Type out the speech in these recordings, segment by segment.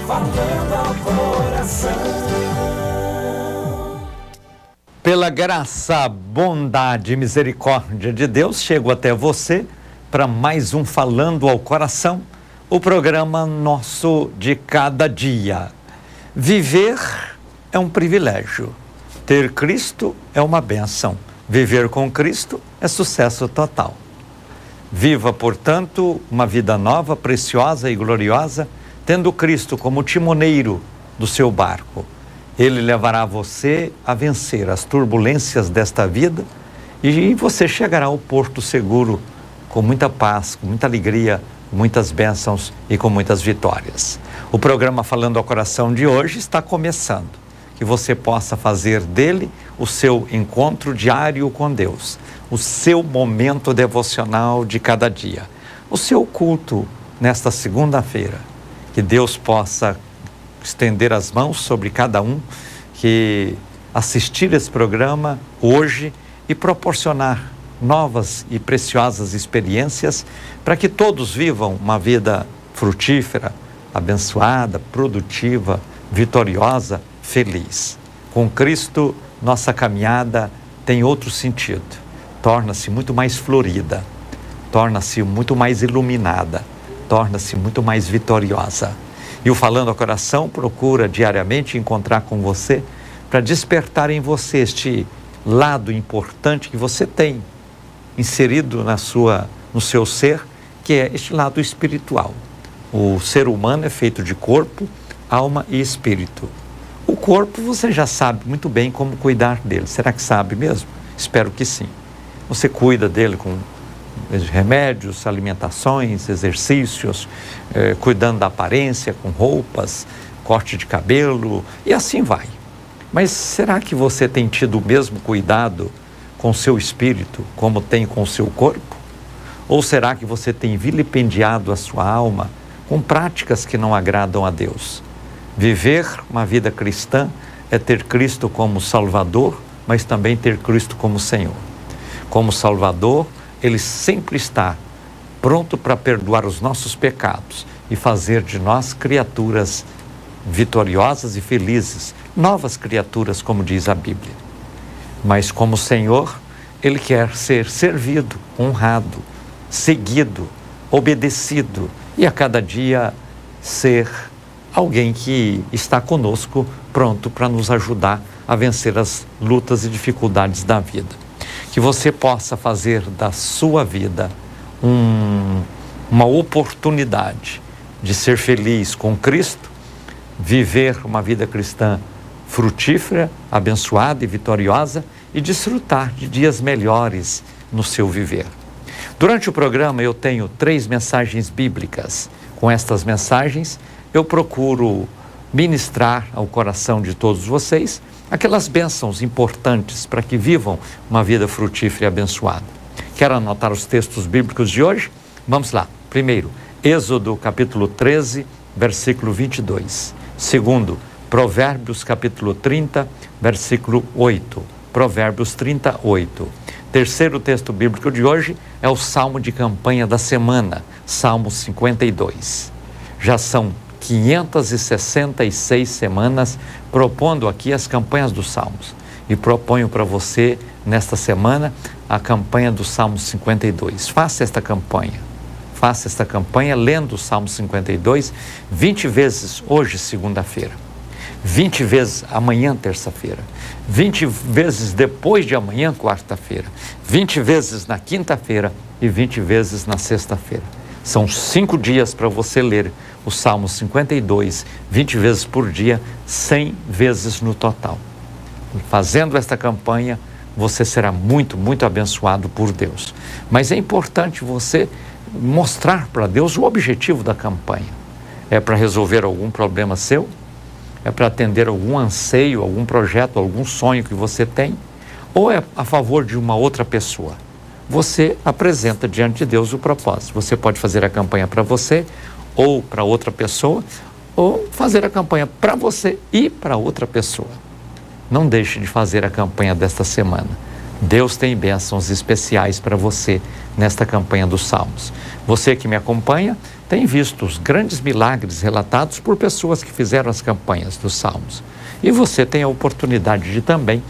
falando ao coração. Pela graça, bondade e misericórdia de Deus, chego até você para mais um Falando ao Coração, o programa nosso de cada dia. Viver é um privilégio, ter Cristo é uma bênção, viver com Cristo é sucesso total. Viva, portanto, uma vida nova, preciosa e gloriosa, tendo Cristo como timoneiro do seu barco. Ele levará você a vencer as turbulências desta vida e você chegará ao porto seguro com muita paz, com muita alegria, muitas bênçãos e com muitas vitórias. O programa Falando ao Coração de hoje está começando. Que você possa fazer dele o seu encontro diário com Deus, o seu momento devocional de cada dia, o seu culto nesta segunda-feira. Que Deus possa estender as mãos sobre cada um que assistir esse programa hoje e proporcionar novas e preciosas experiências para que todos vivam uma vida frutífera, abençoada, produtiva, vitoriosa, feliz. Com Cristo, nossa caminhada tem outro sentido, torna-se muito mais florida, torna-se muito mais iluminada, torna-se muito mais vitoriosa. E o Falando ao Coração procura diariamente encontrar com você para despertar em você este lado importante que você tem inserido no seu ser, que é este lado espiritual. O ser humano é feito de corpo, alma e espírito. O corpo você já sabe muito bem como cuidar dele. Será que sabe mesmo? Espero que sim. Você cuida dele com remédios, alimentações, exercícios, cuidando da aparência, com roupas, corte de cabelo e assim vai. Mas será que você tem tido o mesmo cuidado com o seu espírito como tem com o seu corpo? Ou será que você tem vilipendiado a sua alma com práticas que não agradam a Deus? Viver uma vida cristã é ter Cristo como Salvador, mas também ter Cristo como Senhor. Como Salvador, Ele sempre está pronto para perdoar os nossos pecados e fazer de nós criaturas vitoriosas e felizes, novas criaturas, como diz a Bíblia. Mas como Senhor, Ele quer ser servido, honrado, seguido, obedecido e a cada dia ser alguém que está conosco, pronto para nos ajudar a vencer as lutas e dificuldades da vida. Que você possa fazer da sua vida uma oportunidade de ser feliz com Cristo, viver uma vida cristã frutífera, abençoada e vitoriosa e desfrutar de dias melhores no seu viver. Durante o programa eu tenho 3 mensagens bíblicas. Com estas mensagens eu procuro ministrar ao coração de todos vocês aquelas bênçãos importantes para que vivam uma vida frutífera e abençoada. Quero anotar os textos bíblicos de hoje? Vamos lá. Primeiro, Êxodo capítulo 13, versículo 22. Segundo, Provérbios capítulo 30, versículo 8. Provérbios 38. Terceiro texto bíblico de hoje é o Salmo de campanha da semana, Salmo 52. Já são 566 semanas propondo aqui as campanhas dos Salmos. E proponho para você, nesta semana, a campanha do Salmo 52. Faça esta campanha lendo o Salmo 52 20 vezes hoje, segunda-feira. 20 vezes amanhã, terça-feira. 20 vezes depois de amanhã, quarta-feira. 20 vezes na quinta-feira e 20 vezes na sexta-feira. São 5 dias para você ler o Salmo 52, 20 vezes por dia, 100 vezes no total. Fazendo esta campanha, você será muito, muito abençoado por Deus. Mas é importante você mostrar para Deus o objetivo da campanha. É para resolver algum problema seu? É para atender algum anseio, algum projeto, algum sonho que você tem? Ou é a favor de uma outra pessoa? Você apresenta diante de Deus o propósito. Você pode fazer a campanha para você ou para outra pessoa, ou fazer a campanha para você e para outra pessoa. Não deixe de fazer a campanha desta semana. Deus tem bênçãos especiais para você nesta campanha dos Salmos. Você que me acompanha tem visto os grandes milagres relatados por pessoas que fizeram as campanhas dos Salmos. E você tem a oportunidade de também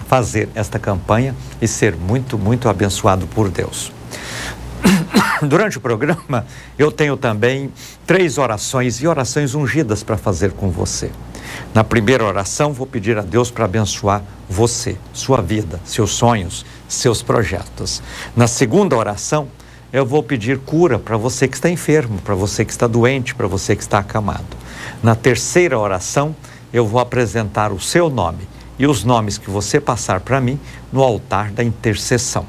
fazer esta campanha e ser muito, muito abençoado por Deus. Durante o programa, eu tenho também 3 orações e orações ungidas para fazer com você. Na primeira oração, vou pedir a Deus para abençoar você, sua vida, seus sonhos, seus projetos. Na segunda oração, eu vou pedir cura para você que está enfermo, para você que está doente, para você que está acamado. Na terceira oração, eu vou apresentar o seu nome e os nomes que você passar para mim no altar da intercessão.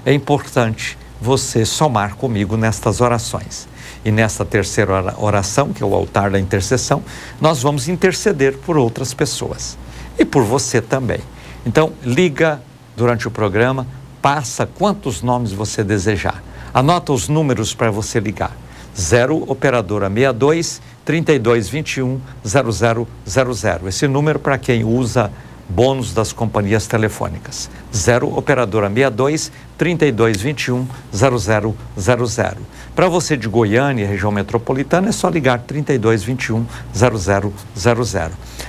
É importante você somar comigo nestas orações. E nesta terceira oração, que é o altar da intercessão, nós vamos interceder por outras pessoas e por você também. Então, liga durante o programa, passa quantos nomes você desejar. Anota os números para você ligar. 0 operadora 62 3221 0000. Esse número para quem usa bônus das companhias telefônicas. 0 operadora 62 3221 0000. Para você de Goiânia, região metropolitana, é só ligar 3221 0000.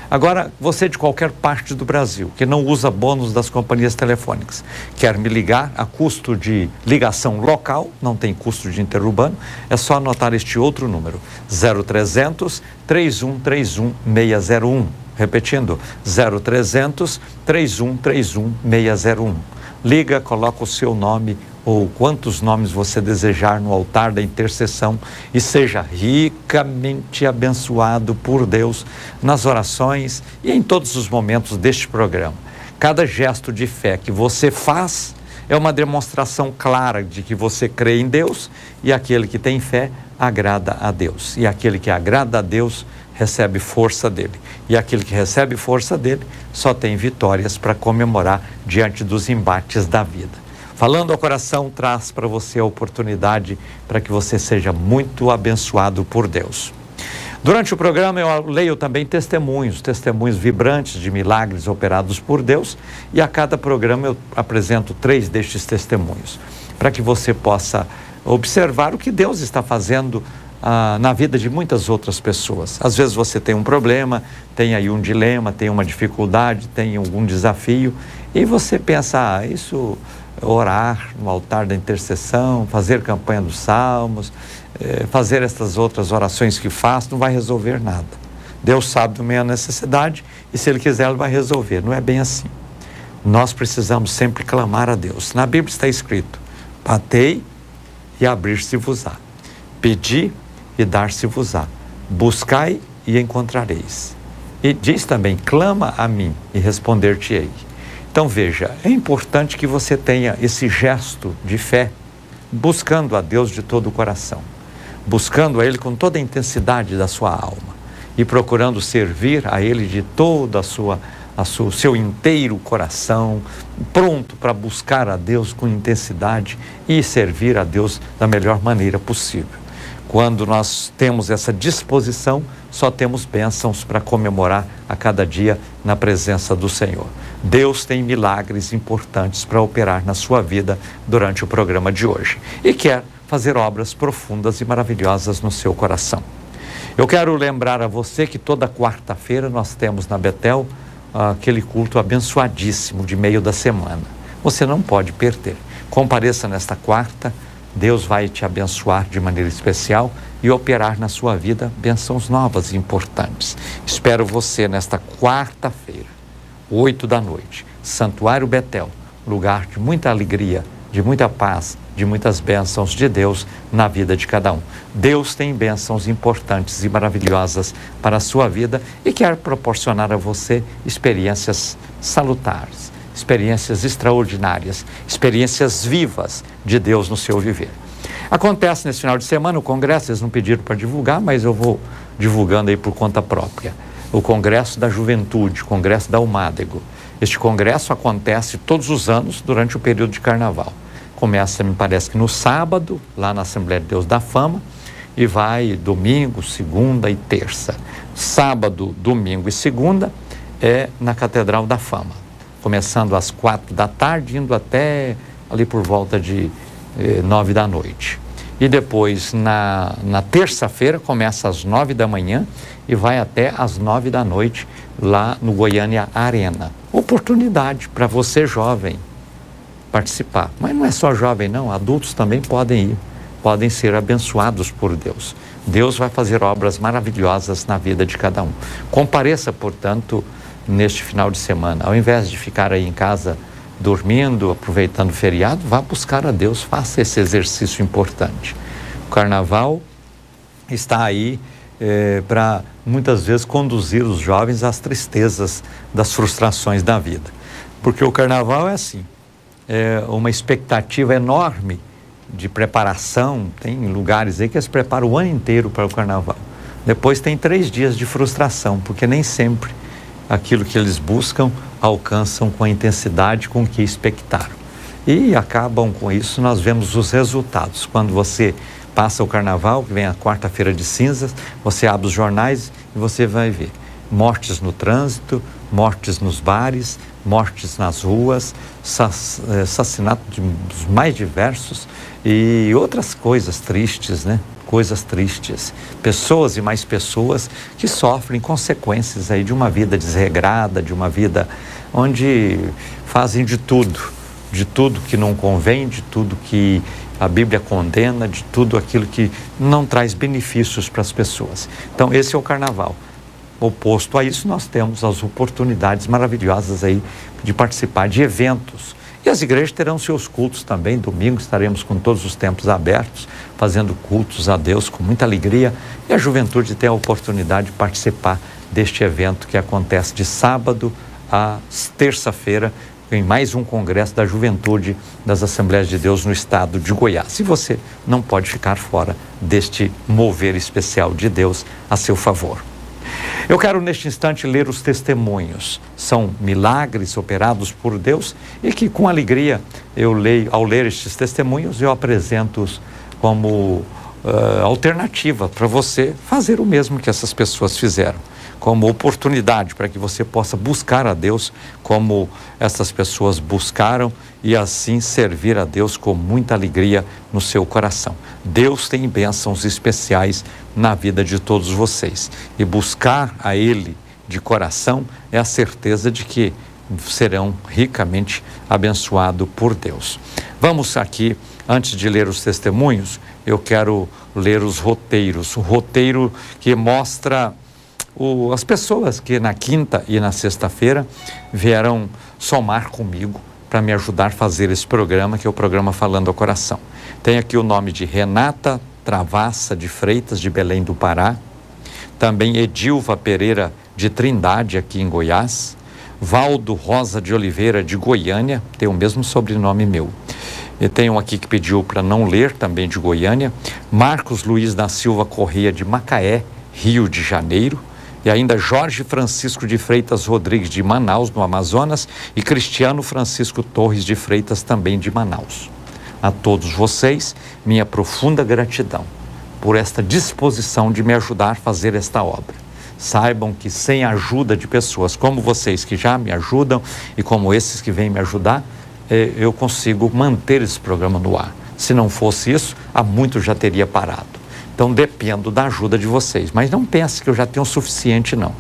Agora, você de qualquer parte do Brasil que não usa bônus das companhias telefônicas, quer me ligar a custo de ligação local, não tem custo de interurbano, é só anotar este outro número, 0300 3131 601. Repetindo, 0300 3131 601. Liga, coloca o seu nome ou quantos nomes você desejar no altar da intercessão e seja ricamente abençoado por Deus nas orações e em todos os momentos deste programa. Cada gesto de fé que você faz é uma demonstração clara de que você crê em Deus e aquele que tem fé agrada a Deus. E aquele que agrada a Deus recebe força dele. E aquele que recebe força dele só tem vitórias para comemorar diante dos embates da vida. Falando ao coração, traz para você a oportunidade para que você seja muito abençoado por Deus. Durante o programa eu leio também testemunhos vibrantes de milagres operados por Deus, e a cada programa eu apresento 3 destes testemunhos, para que você possa observar o que Deus está fazendo na vida de muitas outras pessoas. Às vezes você tem um problema, tem aí um dilema, tem uma dificuldade, tem algum desafio, e você pensa, isso, orar no altar da intercessão, fazer campanha dos salmos, fazer estas outras orações que faço, não vai resolver nada. Deus sabe da minha necessidade e se Ele quiser, Ele vai resolver. Não é bem assim. Nós precisamos sempre clamar a Deus. Na Bíblia está escrito, batei e abrir-se-vos-á. Pedi e dar-se-vos-á. Buscai e encontrareis. E diz também, clama a mim e responder-te-ei. Então veja, é importante que você tenha esse gesto de fé, buscando a Deus de todo o coração, buscando a Ele com toda a intensidade da sua alma e procurando servir a Ele de todo o seu inteiro coração, pronto para buscar a Deus com intensidade e servir a Deus da melhor maneira possível. Quando nós temos essa disposição, só temos bênçãos para comemorar a cada dia na presença do Senhor. Deus tem milagres importantes para operar na sua vida durante o programa de hoje e quer fazer obras profundas e maravilhosas no seu coração. Eu quero lembrar a você que toda quarta-feira nós temos na Betel aquele culto abençoadíssimo de meio da semana. Você não pode perder. Compareça nesta quarta, Deus vai te abençoar de maneira especial e operar na sua vida bênçãos novas e importantes. Espero você nesta quarta-feira, 8 da noite, Santuário Betel, lugar de muita alegria, de muita paz, de muitas bênçãos de Deus na vida de cada um. Deus tem bênçãos importantes e maravilhosas para a sua vida e quer proporcionar a você experiências salutares, experiências extraordinárias, experiências vivas de Deus no seu viver. Acontece nesse final de semana o congresso, eles não pediram para divulgar, mas eu vou divulgando aí por conta própria. O Congresso da Juventude, o Congresso da Almádego. Este congresso acontece todos os anos durante o período de carnaval. Começa, me parece que no sábado, lá na Assembleia de Deus da Fama, e vai domingo, segunda e terça. Sábado, domingo e segunda é na Catedral da Fama. começando às 4 da tarde, indo até ali por volta de 9 da noite. E depois, na terça-feira, começa às 9 da manhã e vai até às 9 da noite, lá no Goiânia Arena. Oportunidade para você, jovem, participar. Mas não é só jovem, não. Adultos também podem ir, podem ser abençoados por Deus. Deus vai fazer obras maravilhosas na vida de cada um. Compareça, portanto, neste final de semana. Ao invés de ficar aí em casa dormindo, aproveitando o feriado, vá buscar a Deus, faça esse exercício importante. O carnaval está aí para muitas vezes conduzir os jovens às tristezas das frustrações da vida. Porque o carnaval é assim, é uma expectativa enorme de preparação. Tem lugares aí que eles preparam o ano inteiro para o carnaval. Depois tem 3 dias de frustração, porque nem sempre aquilo que eles buscam alcançam com a intensidade com que expectaram. E acabam com isso, nós vemos os resultados. Quando você passa o carnaval, que vem a quarta-feira de cinzas, você abre os jornais e você vai ver mortes no trânsito, mortes nos bares, mortes nas ruas, assassinatos dos mais diversos e outras coisas tristes, né? Coisas tristes. Pessoas e mais pessoas que sofrem consequências aí de uma vida desregrada, de uma vida onde fazem de tudo que não convém, de tudo que a Bíblia condena, de tudo aquilo que não traz benefícios para as pessoas. Então, esse é o carnaval. Oposto a isso, nós temos as oportunidades maravilhosas aí de participar de eventos. E as igrejas terão seus cultos também. Domingo estaremos com todos os templos abertos, fazendo cultos a Deus com muita alegria. E a juventude tem a oportunidade de participar deste evento que acontece de sábado a terça-feira, em mais um congresso da juventude das Assembleias de Deus no estado de Goiás. E você não pode ficar fora deste mover especial de Deus a seu favor. Eu quero neste instante ler os testemunhos. São milagres operados por Deus e que com alegria eu leio, ao ler estes testemunhos, eu apresento-os como alternativa para você fazer o mesmo que essas pessoas fizeram, como oportunidade para que você possa buscar a Deus como essas pessoas buscaram e assim servir a Deus com muita alegria no seu coração. Deus tem bênçãos especiais na vida de todos vocês e buscar a Ele de coração é a certeza de que serão ricamente abençoados por Deus. Vamos aqui, antes de ler os testemunhos, eu quero ler os roteiros. O roteiro que mostra as pessoas que na quinta e na sexta-feira vieram somar comigo para me ajudar a fazer esse programa, que é o programa Falando ao Coração. Tem aqui o nome de Renata Travassa de Freitas, de Belém do Pará. Também Edilva Pereira de Trindade, aqui em Goiás. Valdo Rosa de Oliveira, de Goiânia, tem o mesmo sobrenome meu. E tem um aqui que pediu para não ler, também de Goiânia. Marcos Luiz da Silva Corrêa, de Macaé, Rio de Janeiro. E ainda Jorge Francisco de Freitas Rodrigues, de Manaus, no Amazonas. E Cristiano Francisco Torres de Freitas, também de Manaus. A todos vocês, minha profunda gratidão por esta disposição de me ajudar a fazer esta obra. Saibam que sem a ajuda de pessoas como vocês, que já me ajudam, e como esses que vêm me ajudar, eu consigo manter esse programa no ar. Se não fosse isso, há muito já teria parado. Então dependo da ajuda de vocês, mas não pense que eu já tenho o suficiente, não.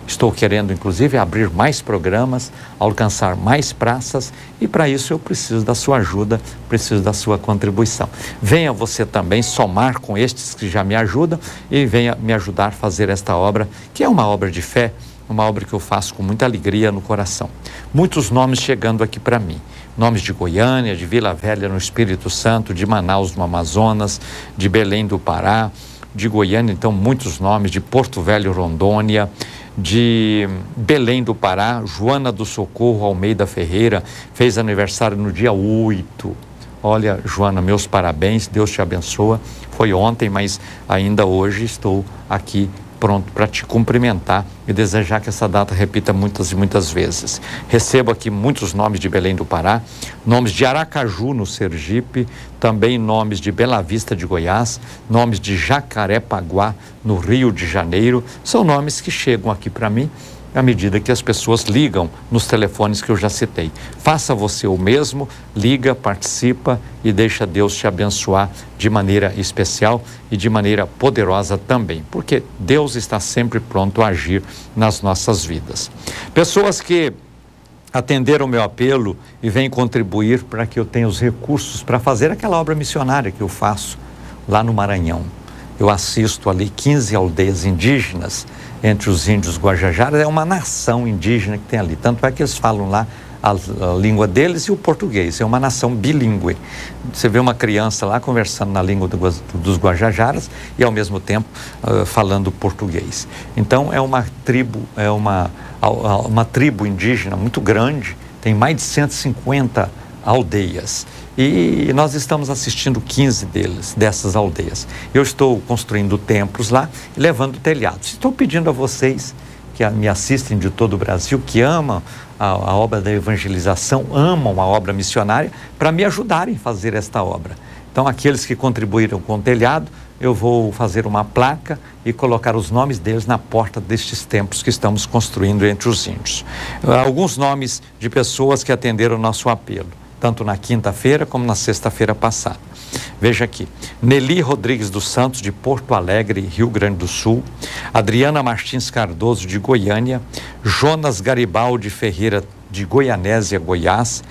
Estou querendo, inclusive, abrir mais programas, alcançar mais praças, e para isso eu preciso da sua ajuda, preciso da sua contribuição. Venha você também somar com estes que já me ajudam e venha me ajudar a fazer esta obra, que é uma obra de fé, uma obra que eu faço com muita alegria no coração. Muitos nomes chegando aqui para mim. Nomes de Goiânia, de Vila Velha no Espírito Santo, de Manaus no Amazonas, de Belém do Pará, de Goiânia, então muitos nomes, de Porto Velho, Rondônia, de Belém do Pará. Joana do Socorro Almeida Ferreira fez aniversário no dia 8. Olha, Joana, meus parabéns, Deus te abençoa. Foi ontem, mas ainda hoje estou aqui pronto para te cumprimentar e desejar que essa data repita muitas e muitas vezes. Recebo aqui muitos nomes de Belém do Pará, nomes de Aracaju, no Sergipe, também nomes de Bela Vista, de Goiás, nomes de Jacarepaguá, no Rio de Janeiro. São nomes que chegam aqui para mim à medida que as pessoas ligam nos telefones que eu já citei. Faça você o mesmo, liga, participa e deixa Deus te abençoar de maneira especial e de maneira poderosa também, porque Deus está sempre pronto a agir nas nossas vidas. Pessoas que atenderam o meu apelo e vêm contribuir para que eu tenha os recursos para fazer aquela obra missionária que eu faço lá no Maranhão. Eu assisto ali 15 aldeias indígenas entre os índios Guajajaras, é uma nação indígena que tem ali, tanto é que eles falam lá a língua deles e o português, é uma nação bilíngue. Você vê uma criança lá conversando na língua dos Guajajaras e ao mesmo tempo falando português. Então é uma tribo, uma tribo indígena muito grande, tem mais de 150 aldeias. E nós estamos assistindo 15 dessas aldeias. Eu estou construindo templos lá e levando telhados. Estou pedindo a vocês que me assistem de todo o Brasil, que amam a obra da evangelização, amam a obra missionária, para me ajudarem a fazer esta obra. Então, aqueles que contribuíram com o telhado, eu vou fazer uma placa e colocar os nomes deles na porta destes templos que estamos construindo entre os índios. Alguns nomes de pessoas que atenderam o nosso apelo, tanto na quinta-feira como na sexta-feira passada. Veja aqui: Nelly Rodrigues dos Santos, de Porto Alegre, Rio Grande do Sul; Adriana Martins Cardoso, de Goiânia; Jonas Garibaldi Ferreira, de Goianésia, Goiás;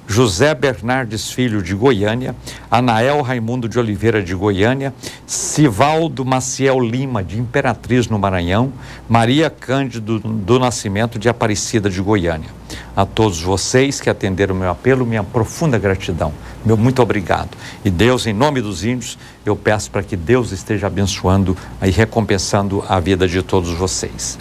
José Bernardes Filho, de Goiânia; Anael Raimundo de Oliveira, de Goiânia; Sivaldo Maciel Lima, de Imperatriz, no Maranhão; Maria Cândido do Nascimento, de Aparecida, de Goiânia. A todos vocês que atenderam o meu apelo, minha profunda gratidão, meu muito obrigado. E Deus, em nome dos índios, eu peço para que Deus esteja abençoando e recompensando a vida de todos vocês.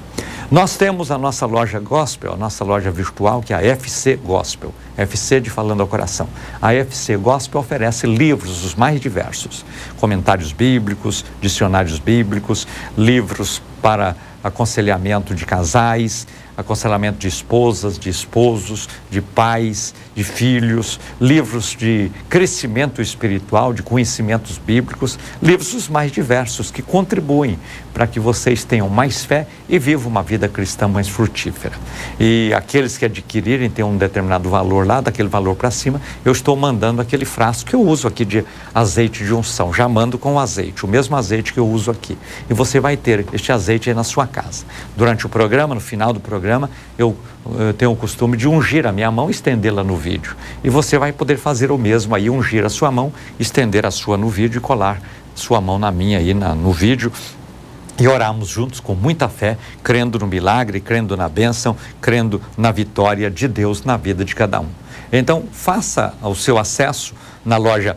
Nós temos a nossa loja gospel, a nossa loja virtual, que é a FC Gospel, FC de Falando ao Coração. A FC Gospel oferece livros os mais diversos, comentários bíblicos, dicionários bíblicos, livros para aconselhamento de casais, aconselhamento de esposas, de esposos, de pais, de filhos, livros de crescimento espiritual, de conhecimentos bíblicos, livros os mais diversos que contribuem para que vocês tenham mais fé e vivam uma vida cristã mais frutífera. E aqueles que adquirirem, tem um determinado valor lá, daquele valor para cima, eu estou mandando aquele frasco que eu uso aqui de azeite de unção, já mando com o azeite, o mesmo azeite que eu uso aqui. E você vai ter este azeite aí na sua casa. Durante o programa, no final do programa, eu tenho o costume de ungir a minha mão e estendê-la no vídeo. E você vai poder fazer o mesmo aí, ungir a sua mão, estender a sua no vídeo e colar sua mão na minha aí no vídeo. E oramos juntos com muita fé, crendo no milagre, crendo na bênção, crendo na vitória de Deus na vida de cada um. Então, faça o seu acesso na loja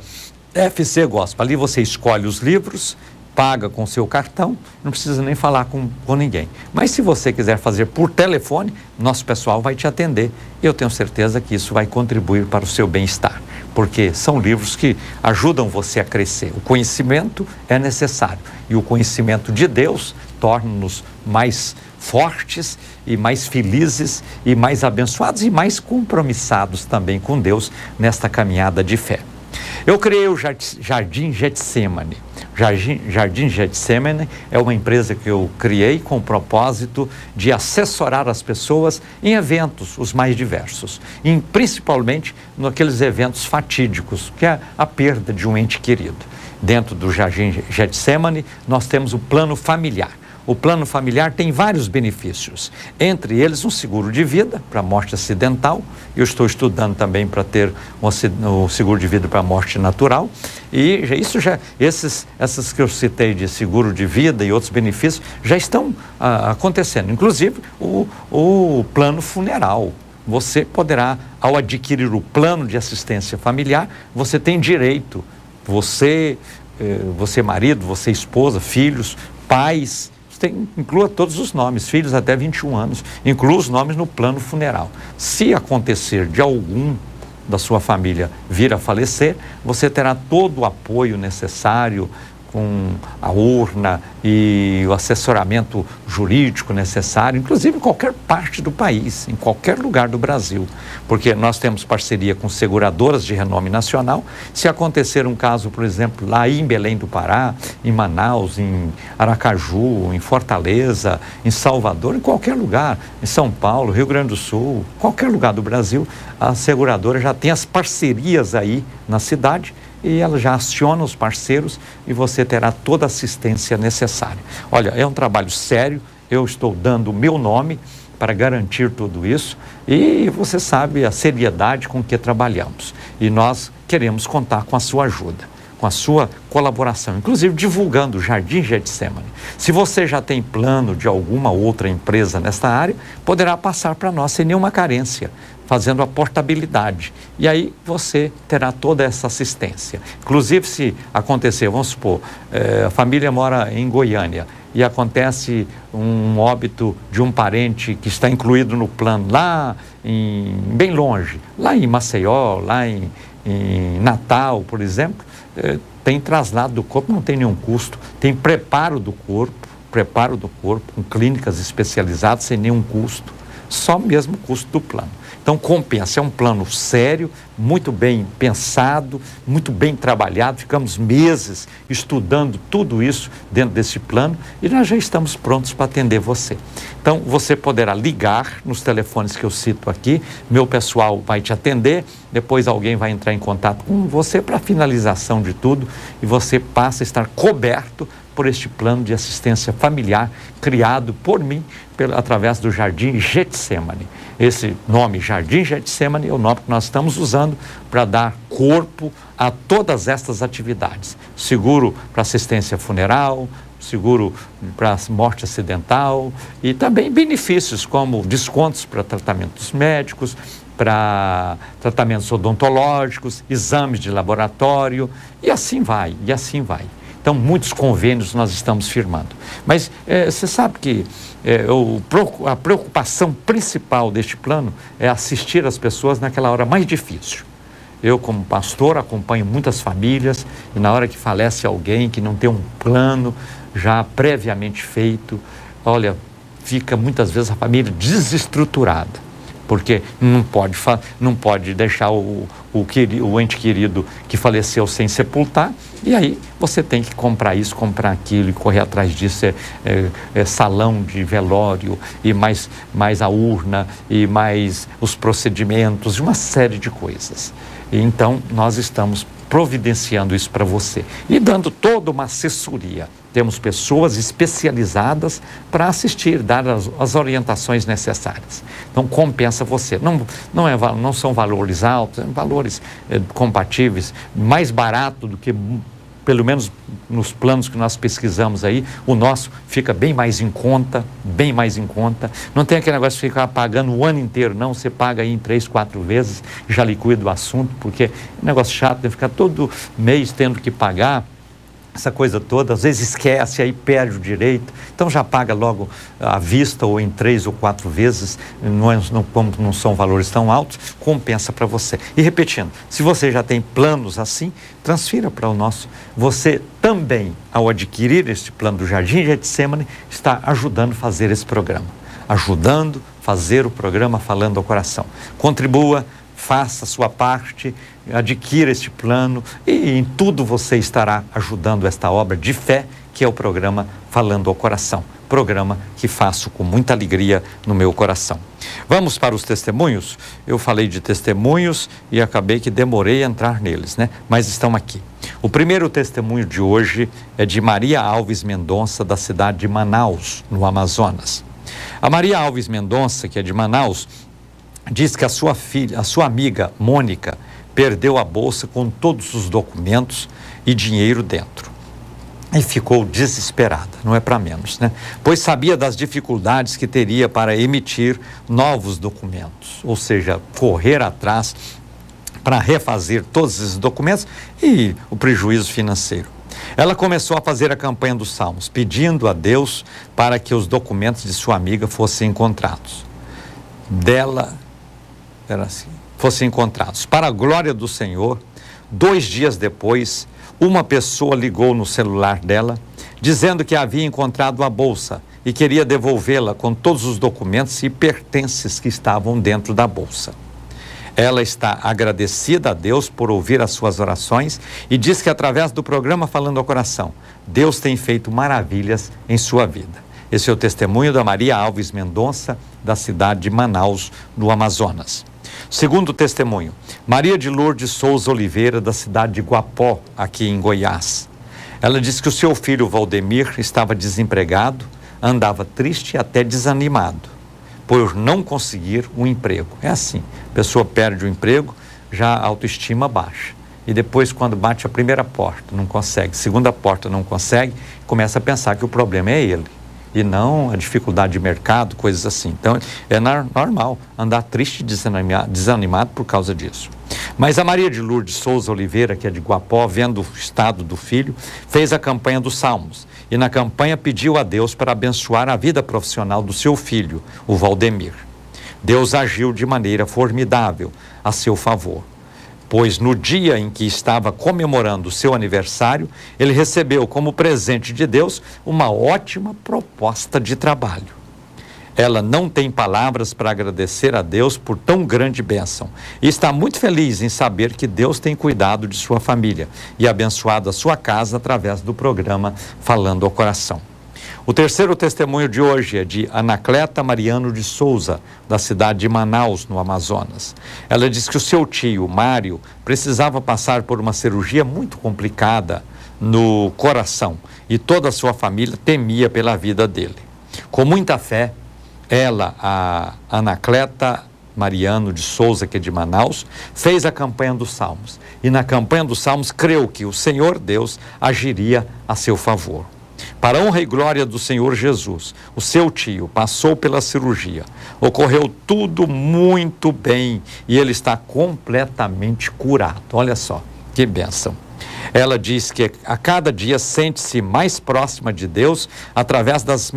FC Gospel. Ali você escolhe os livros, paga com seu cartão, não precisa nem falar com ninguém. Mas se você quiser fazer por telefone, nosso pessoal vai te atender. Eu tenho certeza que isso vai contribuir para o seu bem-estar, porque são livros que ajudam você a crescer. O conhecimento é necessário e o conhecimento de Deus torna-nos mais fortes e mais felizes e mais abençoados e mais compromissados também com Deus nesta caminhada de fé. Eu criei o Jardim Getsemane. Jardim Getsemane é uma empresa que eu criei com o propósito de assessorar as pessoas em eventos os mais diversos, e principalmente naqueles eventos fatídicos, que é a perda de um ente querido. Dentro do Jardim Getsemane, nós temos o plano familiar. O plano familiar tem vários benefícios, entre eles um seguro de vida para morte acidental. Eu estou estudando também para ter um seguro de vida para morte natural. E essas que eu citei de seguro de vida e outros benefícios já estão acontecendo. Inclusive o plano funeral. Você poderá, ao adquirir o plano de assistência familiar, você tem direito, você marido, você esposa, filhos, pais, inclua todos os nomes, filhos até 21 anos, inclua os nomes no plano funeral. Se acontecer de algum da sua família vir a falecer, você terá todo o apoio necessário, com a urna e o assessoramento jurídico necessário, inclusive em qualquer parte do país, em qualquer lugar do Brasil, porque nós temos parceria com seguradoras de renome nacional. Se acontecer um caso, por exemplo, lá em Belém do Pará, em Manaus, em Aracaju, em Fortaleza, em Salvador, em qualquer lugar, em São Paulo, Rio Grande do Sul, qualquer lugar do Brasil, a seguradora já tem as parcerias aí na cidade, e ela já aciona os parceiros e você terá toda a assistência necessária. Olha, é um trabalho sério, eu estou dando o meu nome para garantir tudo isso e você sabe a seriedade com que trabalhamos. E nós queremos contar com a sua ajuda, com a sua colaboração, inclusive divulgando o Jardim Getsemane. Se você já tem plano de alguma outra empresa nesta área, poderá passar para nós sem nenhuma carência, fazendo a portabilidade. E aí você terá toda essa assistência. Inclusive, se acontecer, vamos supor, a família mora em Goiânia e acontece um óbito de um parente que está incluído no plano lá bem longe, lá em Maceió, lá em Natal, por exemplo, tem traslado do corpo, não tem nenhum custo, tem preparo do corpo com clínicas especializadas sem nenhum custo, só mesmo o custo do plano. Então compensa, é um plano sério, muito bem pensado, muito bem trabalhado, ficamos meses estudando tudo isso dentro desse plano e nós já estamos prontos para atender você. Então você poderá ligar nos telefones que eu cito aqui, meu pessoal vai te atender, depois alguém vai entrar em contato com você para a finalização de tudo e você passa a estar coberto por este plano de assistência familiar criado por mim através do Jardim Getsemane. Esse nome, Jardim Getsemane, é o nome que nós estamos usando para dar corpo a todas estas atividades. Seguro para assistência funeral, seguro para morte acidental e também benefícios como descontos para tratamentos médicos, para tratamentos odontológicos, exames de laboratório e assim vai, e assim vai. Então, muitos convênios nós estamos firmando. Mas você sabe que a preocupação principal deste plano é assistir as pessoas naquela hora mais difícil. Eu, como pastor, acompanho muitas famílias e na hora que falece alguém que não tem um plano já previamente feito, olha, fica muitas vezes a família desestruturada. Porque não pode deixar o ente querido que faleceu sem sepultar, e aí você tem que comprar isso, comprar aquilo e correr atrás disso, salão de velório, e mais a urna, e mais os procedimentos, uma série de coisas. E então nós estamos providenciando isso para você e dando toda uma assessoria. Temos pessoas especializadas para assistir, dar as orientações necessárias. Então compensa você. Não são valores altos, são valores compatíveis, mais barato do que, pelo menos nos planos que nós pesquisamos aí, o nosso fica bem mais em conta, bem mais em conta. Não tem aquele negócio de ficar pagando o ano inteiro, não. Você paga aí em 3, 4 vezes, já liquida o assunto, porque é um negócio chato de ficar todo mês tendo que pagar essa coisa toda, às vezes esquece, aí perde o direito, então já paga logo à vista ou em 3 ou 4 vezes, como não são valores tão altos, compensa para você. E repetindo, se você já tem planos assim, transfira para o nosso. Você também, ao adquirir este plano do Jardim Getsemane, está ajudando a fazer esse programa, ajudando a fazer o programa Falando ao Coração. Contribua, faça a sua parte, adquira este plano e em tudo você estará ajudando esta obra de fé que é o programa Falando ao Coração, programa que faço com muita alegria no meu coração. Vamos para os testemunhos? Eu falei de testemunhos e acabei que demorei a entrar neles, né? Mas estão aqui. O primeiro testemunho de hoje é de Maria Alves Mendonça, da cidade de Manaus, no Amazonas. A Maria Alves Mendonça, que é de Manaus, diz que a sua amiga Mônica perdeu a bolsa com todos os documentos e dinheiro dentro. E ficou desesperada, não é para menos, né? Pois sabia das dificuldades que teria para emitir novos documentos, ou seja, correr atrás para refazer todos esses documentos e o prejuízo financeiro. Ela começou a fazer a campanha dos Salmos, pedindo a Deus para que os documentos de sua amiga fossem encontrados. Fossem encontrados. Para a glória do Senhor, 2 dias depois, uma pessoa ligou no celular dela, dizendo que havia encontrado a bolsa e queria devolvê-la com todos os documentos e pertences que estavam dentro da bolsa. Ela está agradecida a Deus por ouvir as suas orações e diz que através do programa Falando ao Coração, Deus tem feito maravilhas em sua vida. Esse é o testemunho da Maria Alves Mendonça, da cidade de Manaus, no Amazonas. Segundo testemunho, Maria de Lourdes Souza Oliveira, da cidade de Guapó, aqui em Goiás. Ela diz que o seu filho Valdemir estava desempregado, andava triste e até desanimado por não conseguir um emprego. É assim, a pessoa perde o emprego, já a autoestima baixa. E depois, quando bate a primeira porta, não consegue, segunda porta não consegue, começa a pensar que o problema é ele, e não a dificuldade de mercado, coisas assim. Então, é normal andar triste e desanimado por causa disso. Mas a Maria de Lourdes Souza Oliveira, que é de Guapó, vendo o estado do filho, fez a campanha dos Salmos. E na campanha pediu a Deus para abençoar a vida profissional do seu filho, o Valdemir. Deus agiu de maneira formidável a seu favor, pois no dia em que estava comemorando o seu aniversário, ele recebeu como presente de Deus uma ótima proposta de trabalho. Ela não tem palavras para agradecer a Deus por tão grande bênção e está muito feliz em saber que Deus tem cuidado de sua família e abençoado a sua casa através do programa Falando ao Coração. O terceiro testemunho de hoje é de Anacleta Mariano de Souza, da cidade de Manaus, no Amazonas. Ela diz que o seu tio, Mário, precisava passar por uma cirurgia muito complicada no coração e toda a sua família temia pela vida dele. Com muita fé, ela, a Anacleta Mariano de Souza, que é de Manaus, fez a campanha dos Salmos. E na campanha dos Salmos creu que o Senhor Deus agiria a seu favor. Para a honra e glória do Senhor Jesus, o seu tio passou pela cirurgia. Ocorreu tudo muito bem e ele está completamente curado. Olha só, que bênção. Ela diz que a cada dia sente-se mais próxima de Deus através das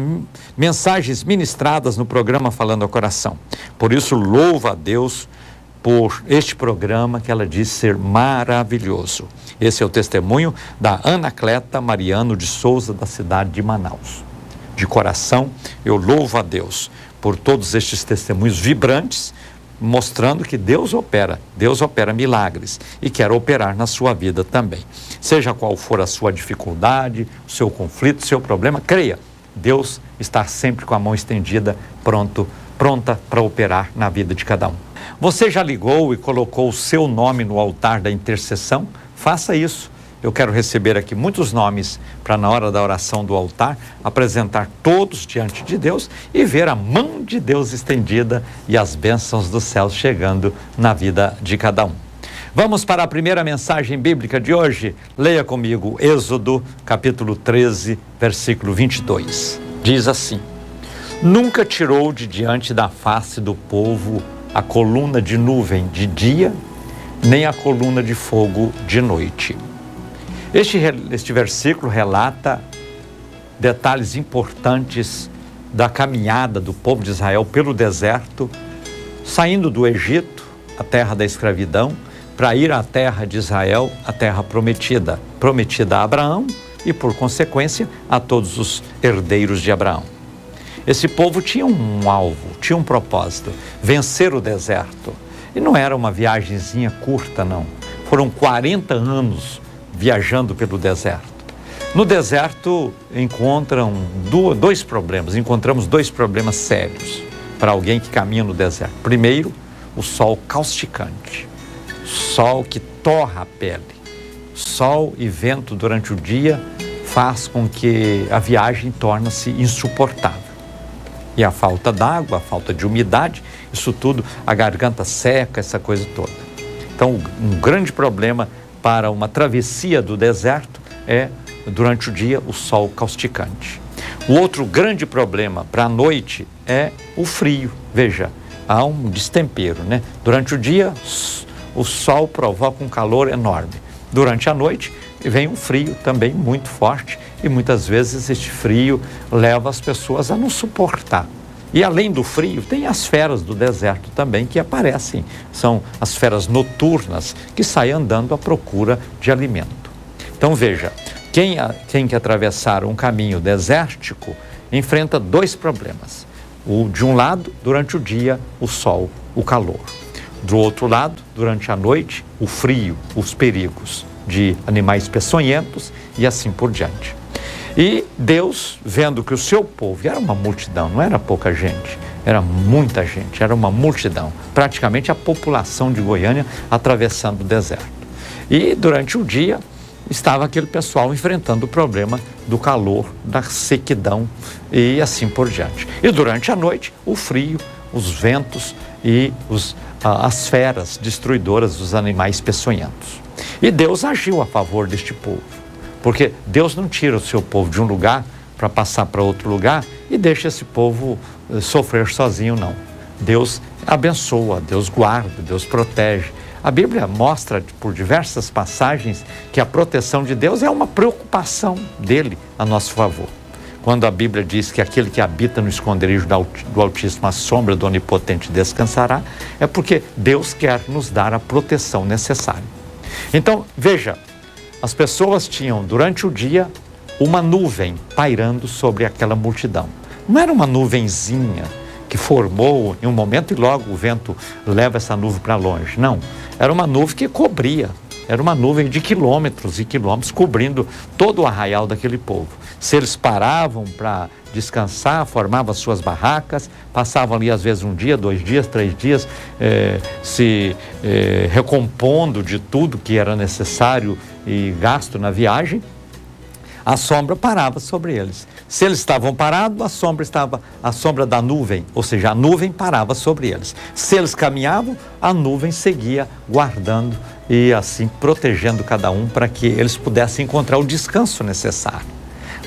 mensagens ministradas no programa Falando ao Coração. Por isso, louva a Deus por este programa que ela diz ser maravilhoso. Esse é o testemunho da Anacleta Mariano de Souza, da cidade de Manaus. De coração, eu louvo a Deus por todos estes testemunhos vibrantes, mostrando que Deus opera milagres e quer operar na sua vida também. Seja qual for a sua dificuldade, o seu conflito, o seu problema, creia, Deus está sempre com a mão estendida, pronta para operar na vida de cada um. Você já ligou e colocou o seu nome no altar da intercessão? Faça isso. Eu quero receber aqui muitos nomes para, na hora da oração do altar, apresentar todos diante de Deus e ver a mão de Deus estendida e as bênçãos do céu chegando na vida de cada um. Vamos para a primeira mensagem bíblica de hoje. Leia comigo Êxodo, capítulo 13, versículo 22. Diz assim: Nunca tirou de diante da face do povo a coluna de nuvem de dia, nem a coluna de fogo de noite. Este versículo relata detalhes importantes da caminhada do povo de Israel pelo deserto, saindo do Egito, a terra da escravidão, para ir à terra de Israel, a terra prometida a Abraão e, por consequência, a todos os herdeiros de Abraão. Esse povo tinha um alvo, tinha um propósito, vencer o deserto. E não era uma viagenzinha curta, não. Foram 40 anos viajando pelo deserto. No deserto encontramos dois problemas sérios para alguém que caminha no deserto. Primeiro, o sol causticante, sol que torra a pele. Sol e vento durante o dia faz com que a viagem torne-se insuportável. E a falta d'água, a falta de umidade, isso tudo, a garganta seca, essa coisa toda. Então, um grande problema para uma travessia do deserto é, durante o dia, o sol causticante. O outro grande problema para a noite é o frio. Veja, há um destempero, né? Durante o dia, o sol provoca um calor enorme. Durante a noite, vem um frio também muito forte e muitas vezes este frio leva as pessoas a não suportar E além do frio, tem as feras do deserto também que aparecem. São as feras noturnas que saem andando à procura de alimento. Então veja, quem que atravessar um caminho desértico enfrenta dois problemas. De um lado, durante o dia, o sol, o calor. Do outro lado, durante a noite, o frio, os perigos de animais peçonhentos e assim por diante. E Deus, vendo que o seu povo, era uma multidão, não era pouca gente, era muita gente, era uma multidão, praticamente a população de Goiânia atravessando o deserto. E durante o dia estava aquele pessoal enfrentando o problema do calor, da sequidão e assim por diante. E durante a noite, o frio, os ventos e as feras destruidoras dos animais peçonhentos. E Deus agiu a favor deste povo. Porque Deus não tira o seu povo de um lugar para passar para outro lugar e deixa esse povo sofrer sozinho, não. Deus abençoa, Deus guarda, Deus protege. A Bíblia mostra por diversas passagens que a proteção de Deus é uma preocupação dele a nosso favor. Quando a Bíblia diz que aquele que habita no esconderijo do Altíssimo, a sombra do Onipotente descansará, é porque Deus quer nos dar a proteção necessária. Então, veja, as pessoas tinham, durante o dia, uma nuvem pairando sobre aquela multidão. Não era uma nuvenzinha que formou em um momento e logo o vento leva essa nuvem para longe. Não, era uma nuvem que cobria. Era uma nuvem de quilômetros e quilômetros cobrindo todo o arraial daquele povo. Se eles paravam para descansar, formavam suas barracas, passavam ali às vezes 1 dia, 2 dias, 3 dias, recompondo de tudo que era necessário e gasto na viagem, a sombra parava sobre eles. Se eles estavam parados, a sombra da nuvem, ou seja, a nuvem parava sobre eles. Se eles caminhavam, a nuvem seguia guardando e assim protegendo cada um para que eles pudessem encontrar o descanso necessário.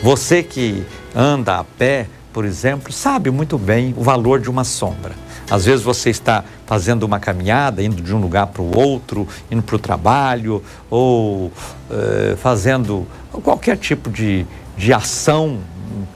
Você que anda a pé, por exemplo, sabe muito bem o valor de uma sombra. Às vezes você está fazendo uma caminhada, indo de um lugar para o outro, indo para o trabalho, ou fazendo qualquer tipo de ação,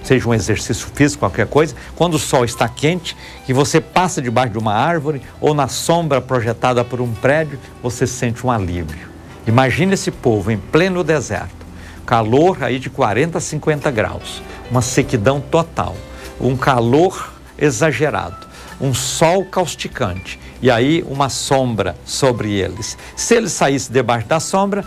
seja um exercício físico, qualquer coisa, quando o sol está quente e você passa debaixo de uma árvore ou na sombra projetada por um prédio, você sente um alívio. Imagine esse povo em pleno deserto, calor aí de 40 a 50 graus, uma sequidão total, um calor exagerado, um sol causticante e aí uma sombra sobre eles. Se eles saíssem debaixo da sombra,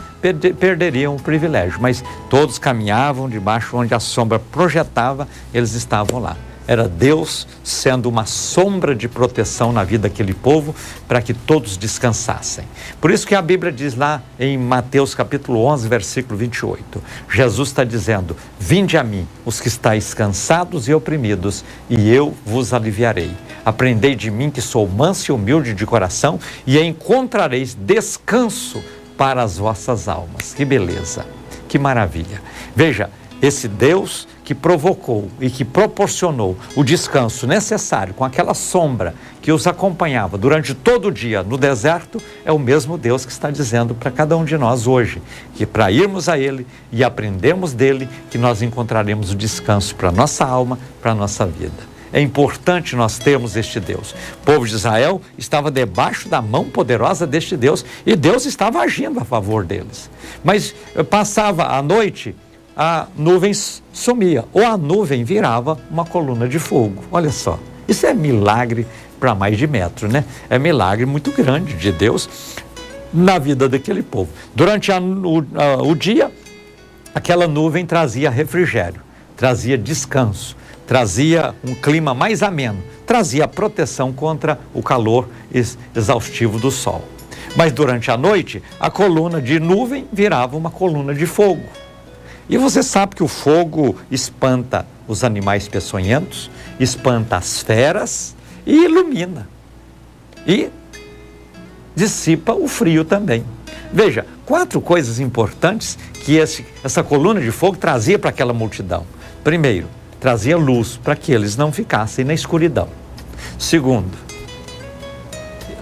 perderiam o privilégio, mas todos caminhavam debaixo onde a sombra projetava, eles estavam lá. Era Deus sendo uma sombra de proteção na vida daquele povo para que todos descansassem. Por isso que a Bíblia diz lá em Mateus capítulo 11, versículo 28, Jesus está dizendo: vinde a mim, os que estáis cansados e oprimidos, e eu vos aliviarei. Aprendei de mim que sou manso e humilde de coração, e encontrareis descanso para as vossas almas. Que beleza, que maravilha. Veja, esse Deus que provocou e que proporcionou o descanso necessário com aquela sombra que os acompanhava durante todo o dia no deserto, é o mesmo Deus que está dizendo para cada um de nós hoje, que para irmos a Ele e aprendermos dele, que nós encontraremos o descanso para a nossa alma, para a nossa vida. É importante nós termos este Deus. O povo de Israel estava debaixo da mão poderosa deste Deus e Deus estava agindo a favor deles. Mas passava a noite, a nuvem sumia, ou a nuvem virava uma coluna de fogo. Olha só, isso é milagre para mais de metro, né? É milagre muito grande de Deus na vida daquele povo. Durante o dia, aquela nuvem trazia refrigério, trazia descanso, trazia um clima mais ameno, trazia proteção contra o calor exaustivo do sol. Mas durante a noite, a coluna de nuvem virava uma coluna de fogo. E você sabe que o fogo espanta os animais peçonhentos, espanta as feras e ilumina. E dissipa o frio também. Veja, 4 coisas importantes que essa coluna de fogo trazia para aquela multidão. Primeiro, trazia luz para que eles não ficassem na escuridão. Segundo,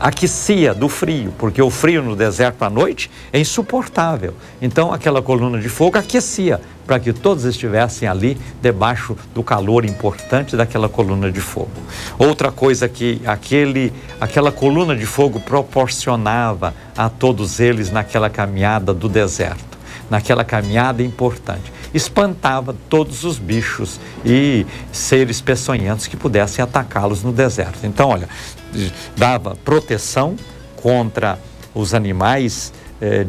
aquecia do frio, porque o frio no deserto à noite é insuportável. Então aquela coluna de fogo aquecia, para que todos estivessem ali debaixo do calor importante daquela coluna de fogo. Outra coisa que aquela coluna de fogo proporcionava a todos eles naquela caminhada do deserto, naquela caminhada importante, espantava todos os bichos e seres peçonhentos que pudessem atacá-los no deserto. Então, olha, dava proteção contra os animais